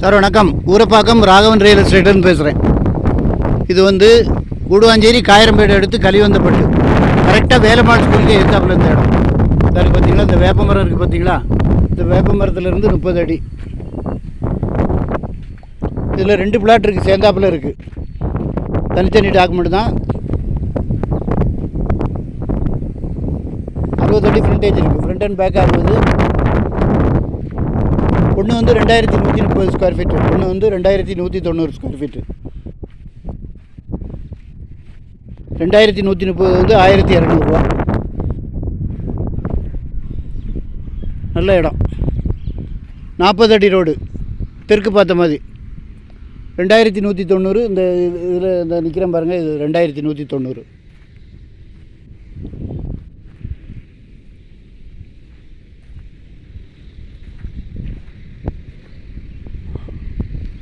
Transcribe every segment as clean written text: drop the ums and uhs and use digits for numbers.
Sir வணக்கம். Urapakkam Raghavan real எஸ்டேட்டுன்னு பேசுகிறேன். இது வந்து கூடுவாஞ்சேரி காயரம்பேடு எடுத்து கலிவந்தப்பட்டு கரெக்டாக வேலம்மாள் ஸ்கூலுக்கு எதிர்த்தாப்புல இந்த இடம் சார். பார்த்தீங்களா இந்த வேப்ப மரம் இருக்குது பார்த்தீங்களா, இந்த வேப்ப மரத்துலேருந்து 30 அடி. இதில் 2 பிளாட் இருக்குது, சேர்ந்தாப்பில் இருக்குது. தனித்தனி டாக்குமெண்ட் தான். 60 அடி ஃப்ரண்டேஜ் இருக்குது. Front and back 60. ஒன்று வந்து 2130 ஸ்கொயர் ஃபீட்டு, ஒன்று வந்து 2190 ஸ்கொயர் ஃபீட்டு. 2130 வந்து 1200 ரூபா. நல்ல இடம். 40 அடி ரோடு, தெற்கு பார்த்த மாதிரி. 2190. இந்த இதில் இந்த நிற்கிறேன் பாருங்கள், இது 2190.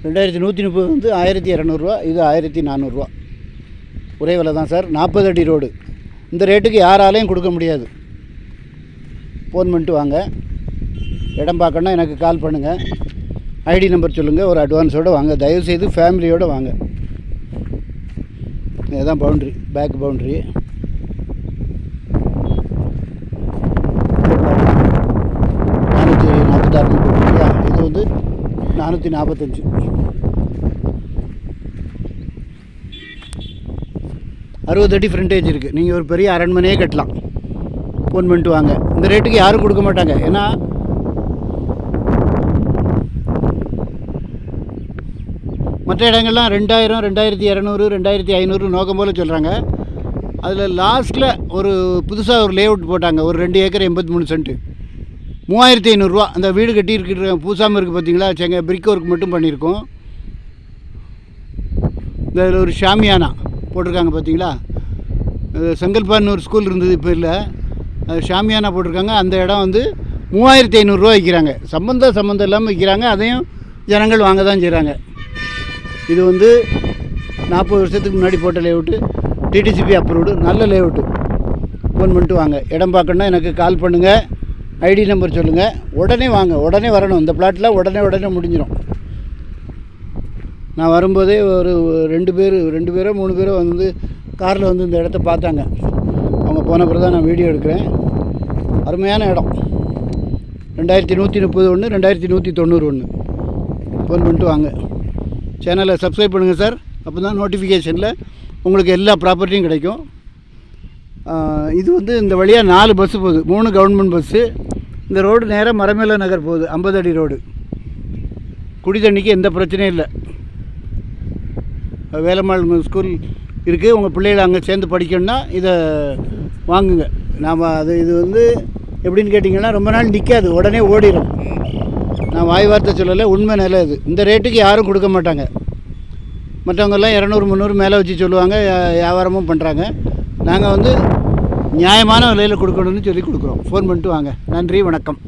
$2130 வந்து 1200 ரூபா, இது 1400 ரூபா. ஒரே விலை தான் சார். 40 அடி ரோடு. இந்த ரேட்டுக்கு யாராலையும் கொடுக்க முடியாது. ஃபோன் பண்ணிட்டு வாங்க. இடம் பார்க்கணுன்னா எனக்கு கால் பண்ணுங்கள். ஐடி நம்பர் சொல்லுங்கள், ஒரு அட்வான்ஸோடு வாங்க. தயவுசெய்து ஃபேமிலியோடு வாங்க. இதுதான் பவுண்ட்ரி, பேக் பவுண்ட்ரி. இது வந்து 445. 60 அடி ஃப்ரண்டேஜ் இருக்குது. நீங்கள் ஒரு பெரிய அரண்மனையே கட்டலாம். ஃபோன் பண்ணிட்டு வாங்க. இந்த ரேட்டுக்கு யாரும் கொடுக்க மாட்டாங்க. ஏன்னா மற்ற இடங்கள்லாம் 2000, 2200, 2500 நோக்கம் போல் சொல்கிறாங்க. அதில் லாஸ்ட்டில் ஒரு புதுசாக ஒரு லேஅவுட் போட்டாங்க. ஒரு 2 ஏக்கர் 83 சென்ட்டு, 3500 ரூபா. அந்த வீடு கட்டியிருக்கிற பூசாமல் இருக்குது பார்த்தீங்களா, பிரிக் ஒர்க் மட்டும் பண்ணியிருக்கோம். இதில் ஒரு ஷாமியானா போட்டிருக்காங்க பார்த்தீங்களா. செங்கல்பான்னு ஒரு ஸ்கூல் இருந்தது, இப்போ இல்லை. அது ஷாமியானா போட்டிருக்காங்க. அந்த இடம் வந்து 3500 ரூபா விற்கிறாங்க. சம்மந்தம் இல்லாமல் விற்கிறாங்க. அதையும் ஜனங்கள் வாங்க தான் செய்கிறாங்க. இது வந்து 40 வருஷத்துக்கு முன்னாடி போட்ட லேஅவுட்டு, டிடிசிபி அப்ரூவ்டு, நல்ல லேஅவுட்டு. ஃபோன் பண்ணிட்டு வாங்க. இடம் பார்க்கணுன்னா எனக்கு கால் பண்ணுங்கள், ஐடி நம்பர் சொல்லுங்கள். உடனே வாங்க, உடனே வரணும். இந்த பிளாட்டில் உடனே முடிஞ்சிடும். நான் வரும்போதே ஒரு 2 பேரோ 3 பேரோ வந்து காரில் வந்து இந்த இடத்த பார்த்தாங்க. அவங்க போன பிறகு தான் நான் வீடியோ எடுக்கிறேன். அருமையான இடம். 2130 ஒன்று, 2190 ஒன்று. ஃபோன் பண்ணிட்டு வாங்க. சேனலை சப்ஸ்கிரைப் பண்ணுங்கள் சார். அப்போ தான் நோட்டிஃபிகேஷனில் உங்களுக்கு எல்லா ப்ராப்பர்ட்டியும் கிடைக்கும். இது வந்து இந்த வழியாக 4 பஸ்ஸு போகுது, 3 கவர்மெண்ட் பஸ்ஸு. இந்த ரோடு நேராக மரமேல நகர் போகுது, 50 அடி ரோடு. குடி தண்ணிக்கு எந்த பிரச்சனையும் இல்லை. வேலம்மாள் ஸ்கூல் இருக்குது. உங்கள் பிள்ளைகளை அங்கே சேர்ந்து படிக்கணுன்னா இதை வாங்குங்க. இது வந்து எப்படின்னு கேட்டிங்கன்னா ரொம்ப நாள் நிற்காது, உடனே ஓடிடும். நான் வாய் வார்த்தை சொல்லலை, உண்மை நிலை இது. இந்த ரேட்டுக்கு யாரும் கொடுக்க மாட்டாங்க. மற்றவங்கெல்லாம் 200, 300 மேலே வச்சு சொல்லுவாங்க, வியாபாரமும் பண்ணுறாங்க. நாங்கள் வந்து நியாயமான விலையில் கொடுக்கணும்னு சொல்லி கொடுக்குறோம். ஃபோன் பண்ணிட்டு வாங்க. நன்றி, வணக்கம்.